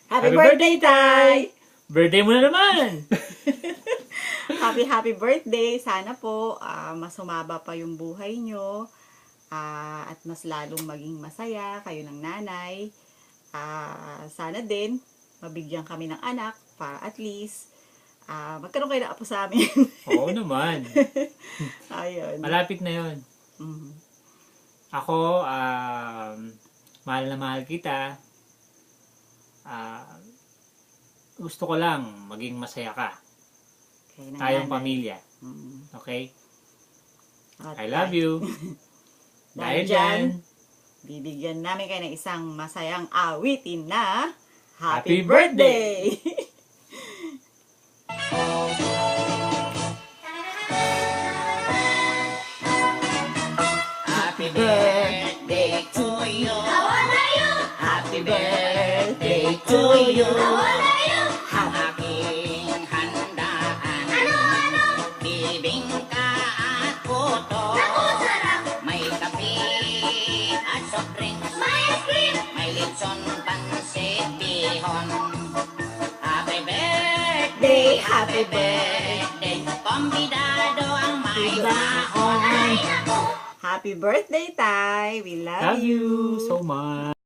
Happy birthday, Tay! Birthday mo na naman! Happy birthday! Sana po mas sumaba pa yung buhay nyo at mas lalong maging masaya kayo ng nanay. Sana din mabigyan kami ng anak para at least magkaroon kayo ng apo sa amin. Oo naman. Ayun. Malapit na yon. Mhm. Ako, mahal na mahal kita. Gusto ko lang maging masaya ka. Kayo ng Tayong nanay. pamilya. Mhm. Okay? At I love you. Dahil Dahil dyan, bibigyan namin kayo ng isang masayang awitin na Happy Happy Birthday! Happy birthday to you. Happy birthday to you. Ang aking handaan. Bibingka at puto. May kape at soft drinks. May litson pansit bihon. Happy birthday, happy birthday. Kombidado ang may baon. Happy birthday, Tay! We love love you so much.